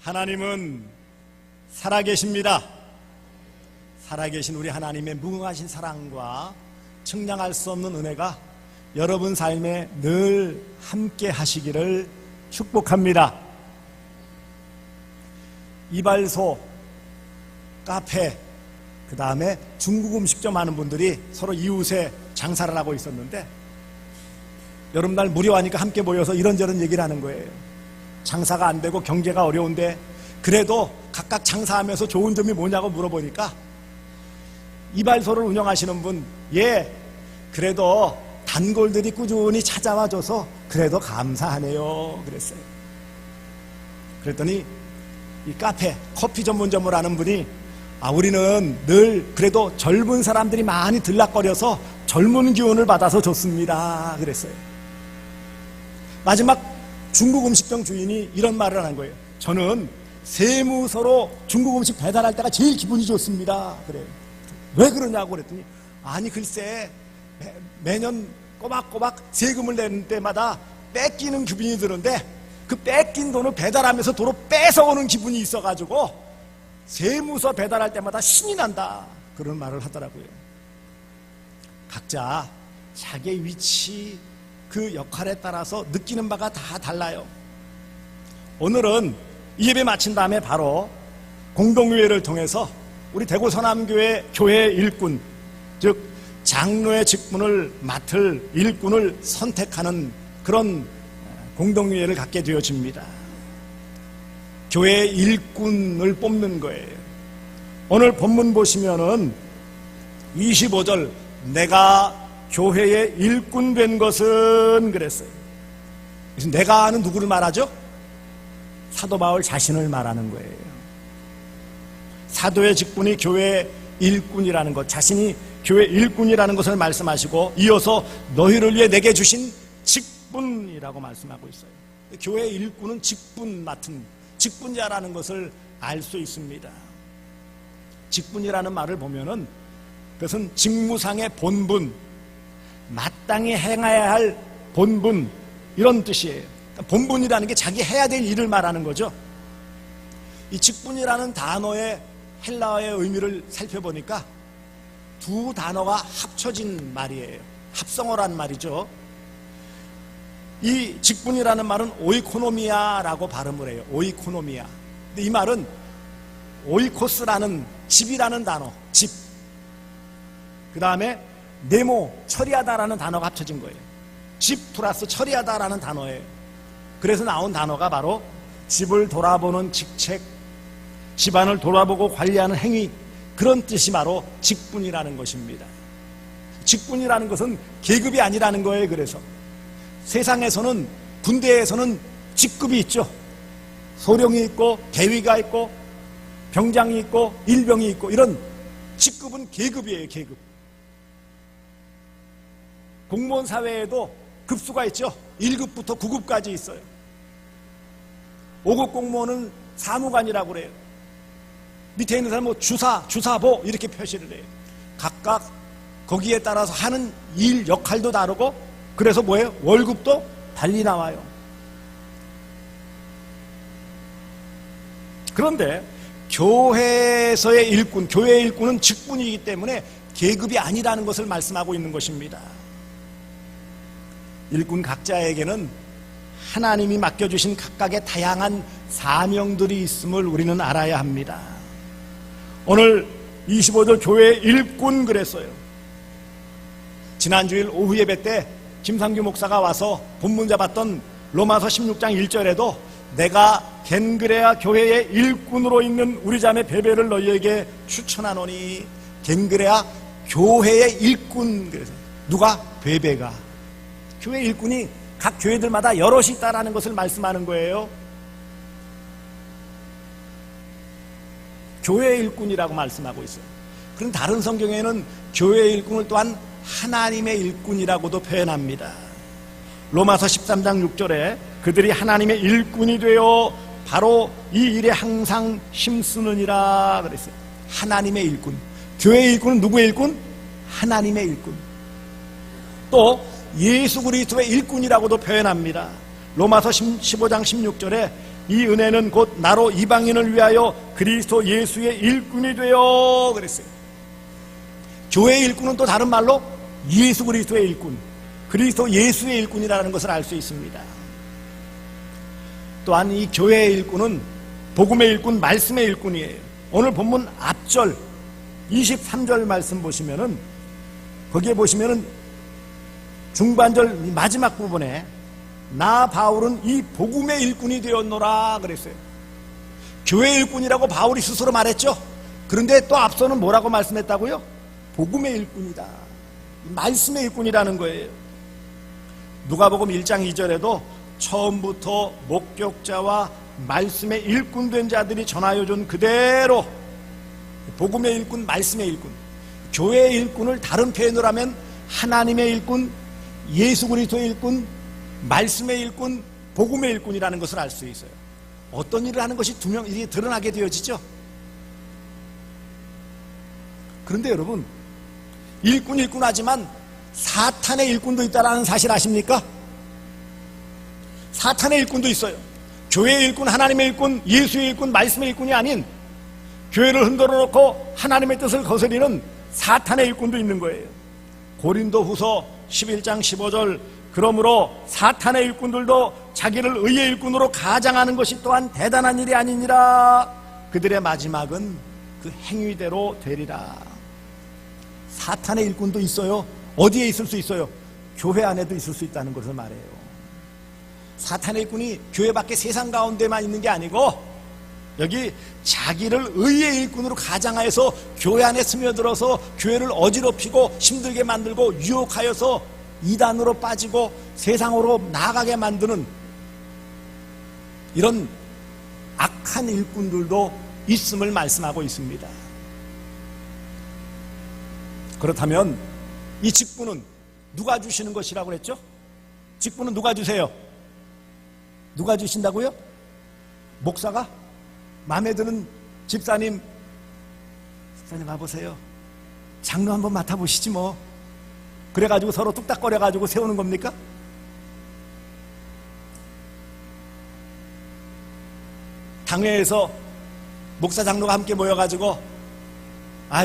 하나님은 살아계십니다. 살아계신 우리 하나님의 무궁하신 사랑과 측량할 수 없는 은혜가 여러분 삶에 늘 함께 하시기를 축복합니다. 이발소, 카페, 그 다음에 중국 음식점 하는 분들이 서로 이웃에 장사를 하고 있었는데 여름날 무료하니까 함께 모여서 이런저런 얘기를 하는 거예요. 장사가 안 되고 경제가 어려운데 그래도 각각 장사하면서 좋은 점이 뭐냐고 물어보니까 이발소를 운영하시는 분, 그래도 단골들이 꾸준히 찾아와줘서 그래도 감사하네요 그랬어요. 그랬더니 이 카페, 커피 전문점을 하는 분이 우리는 늘 그래도 젊은 사람들이 많이 들락거려서 젊은 기운을 받아서 좋습니다 그랬어요. 마지막 중국 음식점 주인이 이런 말을 한 거예요. 저는 세무서로 중국 음식 배달할 때가 제일 기분이 좋습니다 그래요. 왜 그러냐고 그랬더니 글쎄 매년 꼬박꼬박 세금을 내는 때마다 뺏기는 기분이 드는데 그 뺏긴 돈을 배달하면서 도로 뺏어오는 기분이 있어가지고 세무서 배달할 때마다 신이 난다 그런 말을 하더라고요. 각자 자기의 위치, 그 역할에 따라서 느끼는 바가 다 달라요. 오늘은 이 예배 마친 다음에 바로 공동회를 통해서 우리 대구 서남교회 교회 일꾼, 즉 장로의 직분을 맡을 일꾼을 선택하는 그런 공동회를 갖게 되어집니다. 교회 일꾼을 뽑는 거예요. 오늘 본문 보시면은 25절 내가 교회의 일꾼 된 것은 그랬어요. 그래서 내가 하는 누구를 말하죠? 사도 바울 자신을 말하는 거예요. 사도의 직분이 교회 일꾼이라는 것, 자신이 교회 일꾼이라는 것을 말씀하시고 이어서 너희를 위해 내게 주신 직분이라고 말씀하고 있어요. 교회 일꾼은 직분 맡은 직분자라는 것을 알 수 있습니다. 직분이라는 말을 보면은 그것은 직무상의 본분, 마땅히 행해야 할 본분, 이런 뜻이에요. 그러니까 본분이라는 게 자기 해야 될 일을 말하는 거죠. 이 직분이라는 단어의 헬라어의 의미를 살펴보니까 두 단어가 합쳐진 말이에요. 합성어란 말이죠. 이 직분이라는 말은 오이코노미아라고 발음을 해요. 오이코노미아. 근데 이 말은 오이코스라는 집이라는 단어, 집. 그 다음에 네모, 처리하다라는 단어가 합쳐진 거예요. 집 플러스 처리하다라는 단어예요. 그래서 나온 단어가 바로 집을 돌아보는 직책, 집안을 돌아보고 관리하는 행위, 그런 뜻이 바로 직분이라는 것입니다. 직분이라는 것은 계급이 아니라는 거예요. 그래서 세상에서는, 군대에서는 직급이 있죠. 소령이 있고 대위가 있고 병장이 있고 일병이 있고, 이런 직급은 계급이에요. 계급. 공무원 사회에도 급수가 있죠. 1급부터 9급까지 있어요. 5급 공무원은 사무관이라고 그래요. 밑에 있는 사람은 주사, 주사보 이렇게 표시를 해요. 각각 거기에 따라서 하는 일 역할도 다르고, 그래서 뭐예요? 월급도 달리 나와요. 그런데 교회에서의 일꾼, 교회의 일꾼은 직분이기 때문에 계급이 아니라는 것을 말씀하고 있는 것입니다. 일꾼 각자에게는 하나님이 맡겨주신 각각의 다양한 사명들이 있음을 우리는 알아야 합니다. 오늘 25절 교회 일꾼 그랬어요. 지난주일 오후 예배 때 김상규 목사가 와서 본문 잡았던 로마서 16장 1절에도 내가 겐그레아 교회의 일꾼으로 있는 우리 자매 베베를 너희에게 추천하노니, 겐그레아 교회의 일꾼 그랬어요. 누가? 베베가. 교회 일꾼이 각 교회들마다 여럿이 있다라는 것을 말씀하는 거예요. 교회 일꾼이라고 말씀하고 있어요. 그럼 다른 성경에는 교회 일꾼을 또한 하나님의 일꾼이라고도 표현합니다. 로마서 13장 6절에 그들이 하나님의 일꾼이 되어 바로 이 일에 항상 힘쓰느니라 그랬어요. 하나님의 일꾼. 교회의 일꾼은 누구의 일꾼? 하나님의 일꾼. 또 예수 그리스도의 일꾼이라고도 표현합니다. 로마서 15장 16절에 이 은혜는 곧 나로 이방인을 위하여 그리스도 예수의 일꾼이 되어 그랬어요. 교회의 일꾼은 또 다른 말로 예수 그리스도의 일꾼, 그리스도 예수의 일꾼이라는 것을 알 수 있습니다. 또한 이 교회의 일꾼은 복음의 일꾼, 말씀의 일꾼이에요. 오늘 본문 앞절 23절 말씀 보시면은, 거기에 보시면은 중반절 마지막 부분에 나 바울은 이 복음의 일꾼이 되었노라 그랬어요. 교회의 일꾼이라고 바울이 스스로 말했죠. 그런데 또 앞서는 뭐라고 말씀했다고요? 복음의 일꾼이다, 말씀의 일꾼이라는 거예요. 누가복음 1장 2절에도 처음부터 목격자와 말씀의 일꾼 된 자들이 전하여 준 그대로 복음의 일꾼, 말씀의 일꾼, 교회의 일꾼을 다른 표현으로 하면 하나님의 일꾼, 예수 그리스도의 일꾼, 말씀의 일꾼, 복음의 일꾼이라는 것을 알 수 있어요. 어떤 일을 하는 것이 이게 드러나게 되어지죠. 그런데 여러분, 일꾼 하지만 사탄의 일꾼도 있다는 사실 아십니까? 사탄의 일꾼도 있어요. 교회의 일꾼, 하나님의 일꾼, 예수의 일꾼, 말씀의 일꾼이 아닌 교회를 흔들어 놓고 하나님의 뜻을 거스리는 사탄의 일꾼도 있는 거예요. 고린도후서 11장 15절, 그러므로 사탄의 일꾼들도 자기를 의의 일꾼으로 가장하는 것이 또한 대단한 일이 아니니라. 그들의 마지막은 그 행위대로 되리라. 사탄의 일꾼도 있어요. 어디에 있을 수 있어요? 교회 안에도 있을 수 있다는 것을 말해요. 사탄의 일꾼이 교회 밖에 세상 가운데만 있는 게 아니고 여기 자기를 의의 일꾼으로 가장하여서 교회 안에 스며들어서 교회를 어지럽히고 힘들게 만들고 유혹하여서 이단으로 빠지고 세상으로 나아가게 만드는 이런 악한 일꾼들도 있음을 말씀하고 있습니다. 그렇다면 이 직분은 누가 주시는 것이라고 그랬죠? 직분은 누가 주세요? 누가 주신다고요? 목사가? 마음에 드는 집사님 와보세요. 장로 한번 맡아보시지 뭐. 그래가지고 서로 뚝딱거려가지고 세우는 겁니까? 당회에서 목사 장로가 함께 모여가지고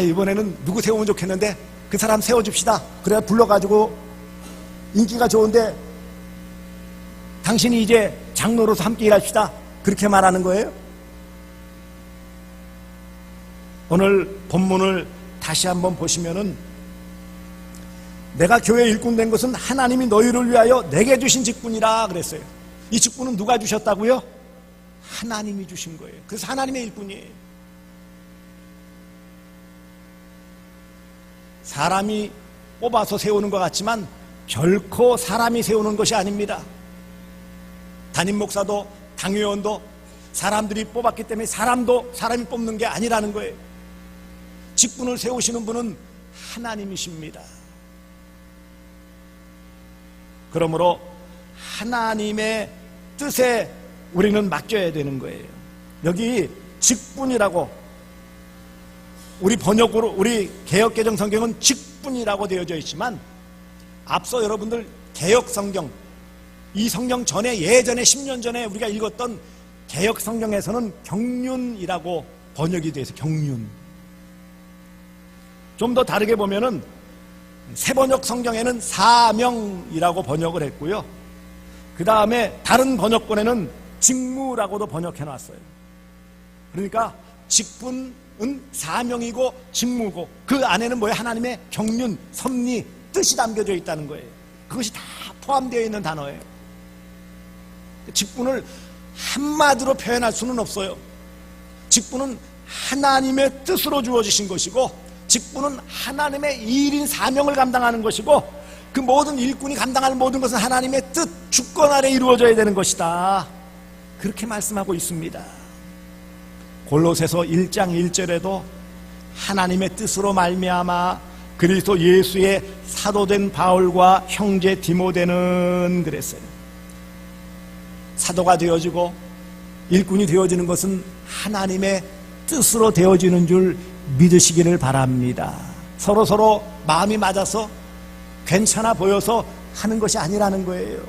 이번에는 누구 세우면 좋겠는데 그 사람 세워줍시다. 그래 불러가지고 인기가 좋은데 당신이 이제 장로로서 함께 일합시다. 그렇게 말하는 거예요? 오늘 본문을 다시 한번 보시면은 내가 교회 일꾼 된 것은 하나님이 너희를 위하여 내게 주신 직분이라 그랬어요. 이 직분은 누가 주셨다고요? 하나님이 주신 거예요. 그래서 하나님의 일꾼이에요. 사람이 뽑아서 세우는 것 같지만 결코 사람이 세우는 것이 아닙니다. 담임 목사도 당회원도 사람들이 뽑았기 때문에 사람이 뽑는 게 아니라는 거예요. 직분을 세우시는 분은 하나님이십니다. 그러므로 하나님의 뜻에 우리는 맡겨야 되는 거예요. 여기 직분이라고 우리 번역으로 우리 개역개정 성경은 직분이라고 되어져 있지만 앞서 여러분들 개역 성경 이 성경 전에 예전에 10년 전에 우리가 읽었던 개역 성경에서는 경륜이라고 번역이 되어 있어요. 경륜. 좀 더 다르게 보면은 새번역 성경에는 사명이라고 번역을 했고요. 그 다음에 다른 번역본에는 직무라고도 번역해 놨어요. 그러니까 직분은 사명이고 직무고 그 안에는 뭐예요? 하나님의 경륜, 섭리, 뜻이 담겨져 있다는 거예요. 그것이 다 포함되어 있는 단어예요. 직분을 한마디로 표현할 수는 없어요. 직분은 하나님의 뜻으로 주어지신 것이고 직분은 하나님의 일인 사명을 감당하는 것이고 그 모든 일꾼이 감당하는 모든 것은 하나님의 뜻, 주권 아래 이루어져야 되는 것이다. 그렇게 말씀하고 있습니다. 골로새서 1장 1절에도 하나님의 뜻으로 말미암아 그리스도 예수의 사도된 바울과 형제 디모데는 그랬어요. 사도가 되어지고 일꾼이 되어지는 것은 하나님의 뜻으로 되어지는 줄 믿으시기를 바랍니다. 서로 마음이 맞아서 괜찮아 보여서 하는 것이 아니라는 거예요.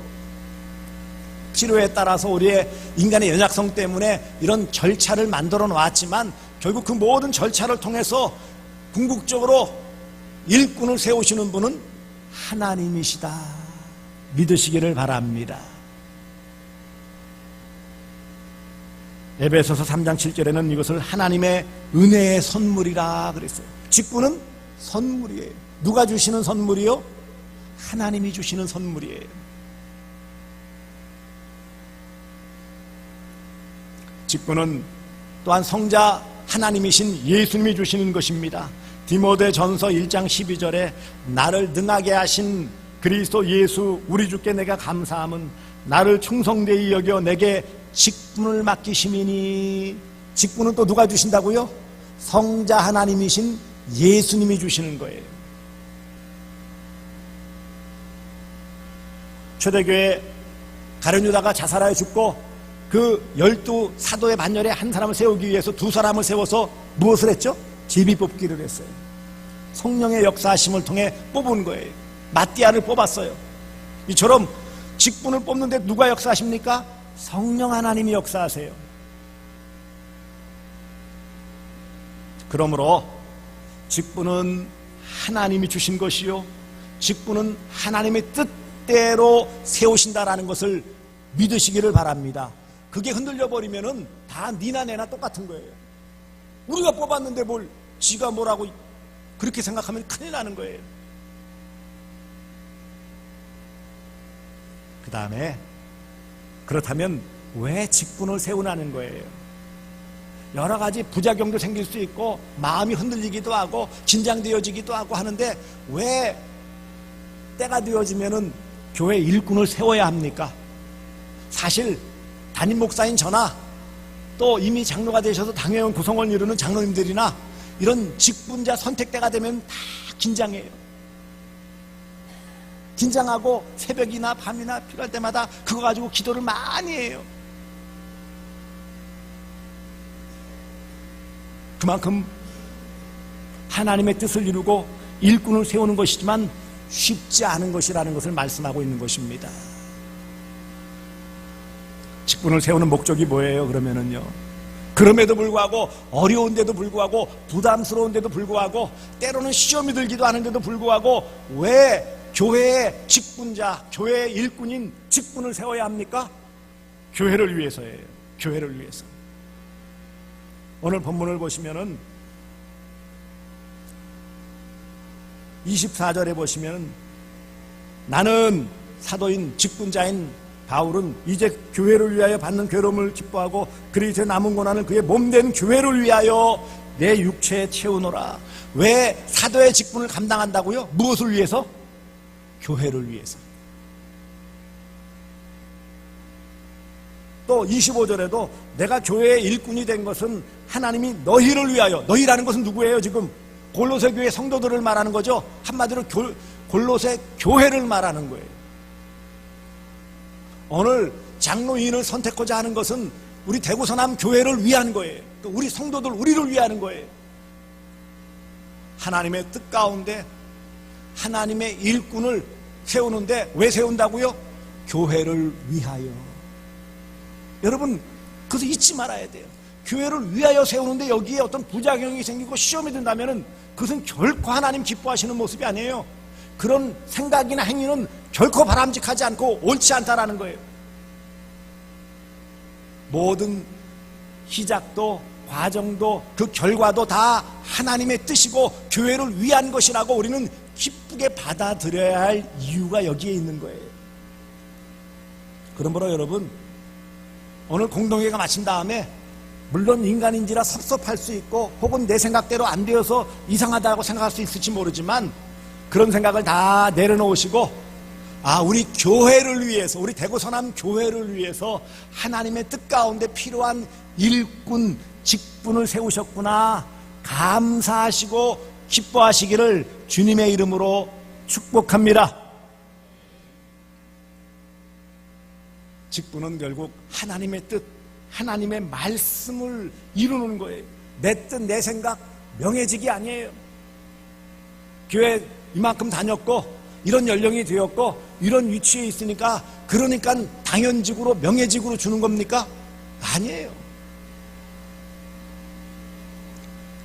필요에 따라서 우리의 인간의 연약성 때문에 이런 절차를 만들어 놓았지만 결국 그 모든 절차를 통해서 궁극적으로 일꾼을 세우시는 분은 하나님이시다. 믿으시기를 바랍니다. 에베소서 3장 7절에는 이것을 하나님의 은혜의 선물이라 그랬어요. 직분은 선물이에요. 누가 주시는 선물이요? 하나님이 주시는 선물이에요. 직분은 또한 성자 하나님이신 예수님이 주시는 것입니다. 디모데전서 1장 12절에 나를 능하게 하신 그리스도 예수 우리 주께 내가 감사함은 나를 충성되이 여겨 내게 직분을 맡기심이니. 직분은 또 누가 주신다고요? 성자 하나님이신 예수님이 주시는 거예요. 초대교회 가룟 유다가 자살하여 죽고 그 12사도의 반열에 한 사람을 세우기 위해서 두 사람을 세워서 무엇을 했죠? 제비 뽑기를 했어요. 성령의 역사하심을 통해 뽑은 거예요. 마띠아를 뽑았어요. 이처럼 직분을 뽑는데 누가 역사하십니까? 성령 하나님이 역사하세요. 그러므로 직분은 하나님이 주신 것이요, 직분은 하나님의 뜻대로 세우신다라는 것을 믿으시기를 바랍니다. 그게 흔들려 버리면은 다 니나 내나 똑같은 거예요. 우리가 뽑았는데 뭘 지가 뭐라고 그렇게 생각하면 큰일 나는 거예요. 그 다음에 그렇다면 왜 직분을 세우라는 거예요? 여러 가지 부작용도 생길 수 있고 마음이 흔들리기도 하고 긴장되어지기도 하고 하는데 왜 때가 되어지면은 교회 일꾼을 세워야 합니까? 사실 담임 목사인 저나 또 이미 장로가 되셔서 당회원 구성원을 이루는 장로님들이나 이런 직분자 선택 때가 되면 다 긴장해요. 긴장하고 새벽이나 밤이나 필요할 때마다 그거 가지고 기도를 많이 해요. 그만큼 하나님의 뜻을 이루고 일꾼을 세우는 것이지만 쉽지 않은 것이라는 것을 말씀하고 있는 것입니다. 직분을 세우는 목적이 뭐예요? 그러면은요, 그럼에도 불구하고 어려운데도 불구하고 부담스러운데도 불구하고 때로는 시험이 들기도 하는데도 불구하고 왜 교회의 직분자, 교회의 일꾼인 직분을 세워야 합니까? 교회를 위해서예요. 교회를 위해서. 오늘 본문을 보시면은 24절에 보시면 나는 사도인 직분자인 바울은 이제 교회를 위하여 받는 괴로움을 기뻐하고 그리스도의 남은 고난을 그의 몸된 교회를 위하여 내 육체에 채우노라. 왜 사도의 직분을 감당한다고요? 무엇을 위해서? 교회를 위해서. 또 25절에도 내가 교회의 일꾼이 된 것은 하나님이 너희를 위하여, 너희라는 것은 누구예요? 지금 골로새 교회 성도들을 말하는 거죠. 한마디로 골로새 교회를 말하는 거예요. 오늘 장로인을 선택하자 하는 것은 우리 대구서남 교회를 위한 거예요. 우리 성도들, 우리를 위하는 거예요. 하나님의 뜻 가운데 하나님의 일꾼을 세우는데 왜 세운다고요? 교회를 위하여. 여러분, 그것을 잊지 말아야 돼요. 교회를 위하여 세우는데 여기에 어떤 부작용이 생기고 시험이 든다면 그것은 결코 하나님 기뻐하시는 모습이 아니에요. 그런 생각이나 행위는 결코 바람직하지 않고 옳지 않다라는 거예요. 모든 시작도 과정도 그 결과도 다 하나님의 뜻이고 교회를 위한 것이라고 우리는 기쁘게 받아들여야 할 이유가 여기에 있는 거예요. 그러므로 여러분, 오늘 공동회가 마친 다음에 물론 인간인지라 섭섭할 수 있고 혹은 내 생각대로 안 되어서 이상하다고 생각할 수 있을지 모르지만 그런 생각을 다 내려놓으시고 우리 교회를 위해서, 우리 대구서남 교회를 위해서 하나님의 뜻 가운데 필요한 일꾼, 직분을 세우셨구나 감사하시고 기뻐하시기를 주님의 이름으로 축복합니다. 직분은 결국 하나님의 뜻, 하나님의 말씀을 이루는 거예요. 내 뜻, 내 생각, 명예직이 아니에요. 교회 이만큼 다녔고 이런 연령이 되었고 이런 위치에 있으니까 그러니까 당연직으로 명예직으로 주는 겁니까? 아니에요.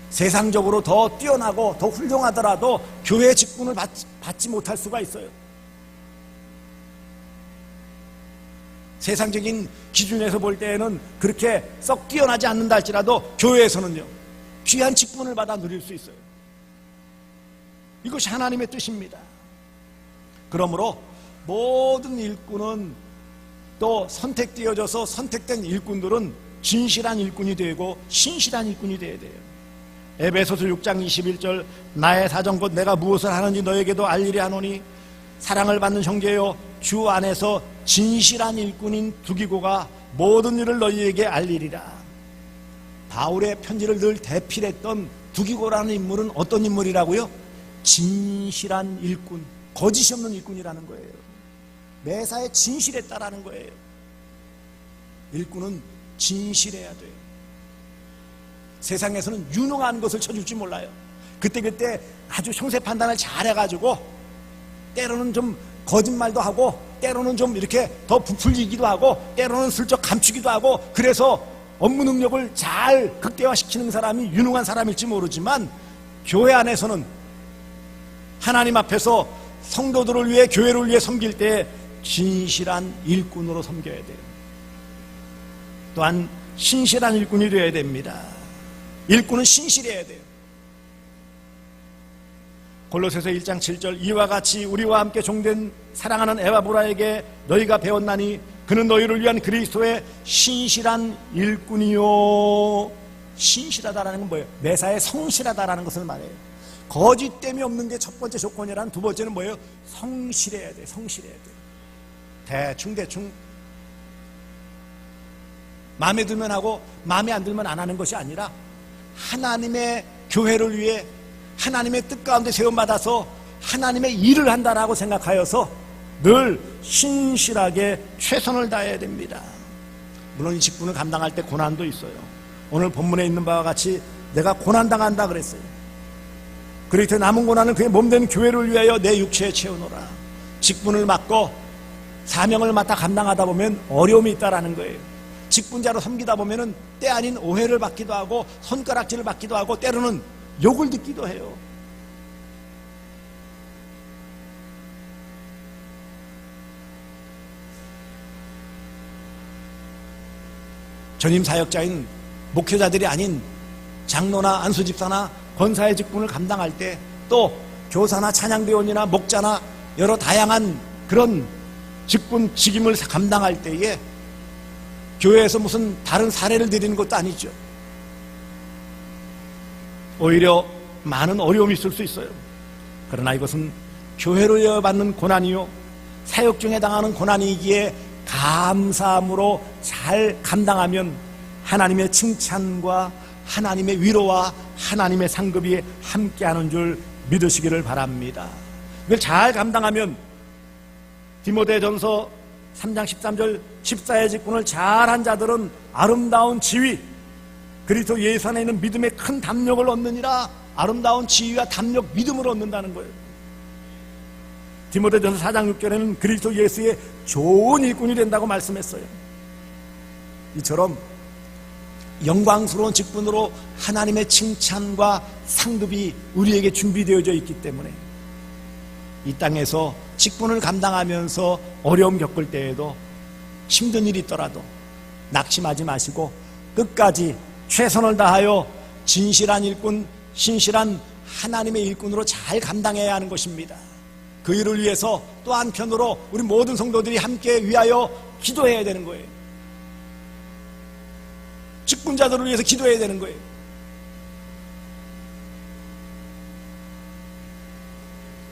세상적으로 더 뛰어나고 더 훌륭하더라도 교회 직분을 받지 못할 수가 있어요. 세상적인 기준에서 볼 때에는 그렇게 썩 뛰어나지 않는다 할지라도 교회에서는요, 귀한 직분을 받아 누릴 수 있어요. 이것이 하나님의 뜻입니다. 그러므로 모든 일꾼은, 또 선택되어져서 선택된 일꾼들은 진실한 일꾼이 되고 신실한 일꾼이 되어야 돼요. 에베소서 6장 21절, 나의 사정 곧 내가 무엇을 하는지 너에게도 알리려 하노니 사랑을 받는 형제여, 주 안에서 진실한 일꾼인 두기고가 모든 일을 너희에게 알리리라. 바울의 편지를 늘 대필했던 두기고라는 인물은 어떤 인물이라고요? 진실한 일꾼, 거짓이 없는 일꾼이라는 거예요. 매사에 진실했다라는 거예요. 일꾼은 진실해야 돼요. 세상에서는 유능한 것을 쳐줄지 몰라요. 그때그때 아주 형세 판단을 잘해가지고 때로는 좀 거짓말도 하고 때로는 좀 이렇게 더 부풀리기도 하고 때로는 슬쩍 감추기도 하고, 그래서 업무 능력을 잘 극대화시키는 사람이 유능한 사람일지 모르지만, 교회 안에서는 하나님 앞에서 성도들을 위해, 교회를 위해 섬길 때 진실한 일꾼으로 섬겨야 돼요. 또한 신실한 일꾼이 되어야 됩니다. 일꾼은 신실해야 돼요. 골로새서 1장 7절, 이와 같이 우리와 함께 종된 사랑하는 에바브라에게 너희가 배웠나니 그는 너희를 위한 그리스도의 신실한 일꾼이요. 신실하다라는 건 뭐예요? 매사에 성실하다라는 것을 말해요. 거짓됨이 없는 게 첫 번째 조건이란, 두 번째는 뭐예요? 성실해야 돼. 성실해야 돼. 대충 마음에 들면 하고 마음에 안 들면 안 하는 것이 아니라 하나님의 교회를 위해 하나님의 뜻 가운데 세움받아서 하나님의 일을 한다라고 생각하여서 늘 신실하게 최선을 다해야 됩니다. 물론 이 직분을 감당할 때 고난도 있어요. 오늘 본문에 있는 바와 같이 내가 고난당한다 그랬어요. 그렇게 남은 고난은 그의 몸된 교회를 위하여 내 육체에 채우노라. 직분을 맡고 사명을 맡아 감당하다 보면 어려움이 있다라는 거예요. 직분자로 섬기다 보면은 때 아닌 오해를 받기도 하고 손가락질을 받기도 하고 때로는 욕을 듣기도 해요. 전임 사역자인 목회자들이 아닌 장로나 안수집사나 권사의 직분을 감당할 때, 또 교사나 찬양대원이나 목자나 여러 다양한 그런 직분, 직임을 감당할 때에 교회에서 무슨 다른 사례를 드리는 것도 아니죠. 오히려 많은 어려움이 있을 수 있어요. 그러나 이것은 교회로 이어받는 고난이요, 사역 중에 당하는 고난이기에 감사함으로 잘 감당하면 하나님의 칭찬과 하나님의 위로와 하나님의 상급이 함께하는 줄 믿으시기를 바랍니다. 이걸 잘 감당하면 디모데전서 3장 13절, 집사의 직분을 잘한 자들은 아름다운 지위, 그리스도 예수 안에 있는 믿음의 큰 담력을 얻느니라. 아름다운 지위와 담력, 믿음을 얻는다는 거예요. 디모데전서 4장 6절에는 그리스도 예수의 좋은 일꾼이 된다고 말씀했어요. 이처럼 영광스러운 직분으로 하나님의 칭찬과 상급이 우리에게 준비되어져 있기 때문에 이 땅에서 직분을 감당하면서 어려움 겪을 때에도, 힘든 일이 있더라도 낙심하지 마시고 끝까지 최선을 다하여 진실한 일꾼, 신실한 하나님의 일꾼으로 잘 감당해야 하는 것입니다. 그 일을 위해서 또 한편으로 우리 모든 성도들이 함께 위하여 기도해야 되는 거예요. 직분자들을 위해서 기도해야 되는 거예요.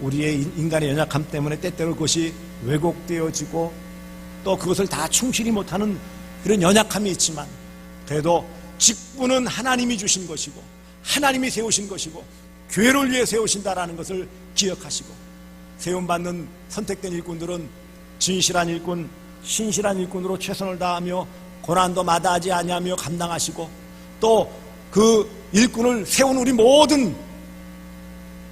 우리의 인간의 연약함 때문에 때때로 그것이 왜곡되어지고 또 그것을 다 충실히 못하는 그런 연약함이 있지만, 그래도 직분은 하나님이 주신 것이고 하나님이 세우신 것이고 교회를 위해 세우신다라는 것을 기억하시고, 세움받는 선택된 일꾼들은 진실한 일꾼, 신실한 일꾼으로 최선을 다하며 고난도 마다하지 아니하며 감당하시고, 또 그 일꾼을 세운 우리 모든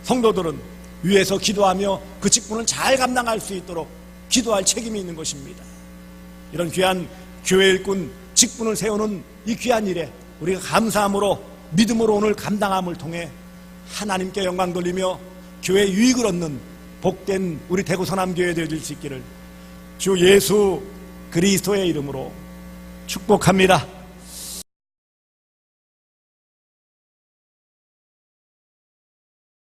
성도들은 위에서 기도하며 그 직분을 잘 감당할 수 있도록 기도할 책임이 있는 것입니다. 이런 귀한 교회 일꾼 직분을 세우는 이 귀한 일에 우리가 감사함으로 믿음으로 오늘 감당함을 통해 하나님께 영광 돌리며 교회 유익을 얻는 복된 우리 대구 서남교회 되어질 수 있기를 주 예수 그리스도의 이름으로 축복합니다.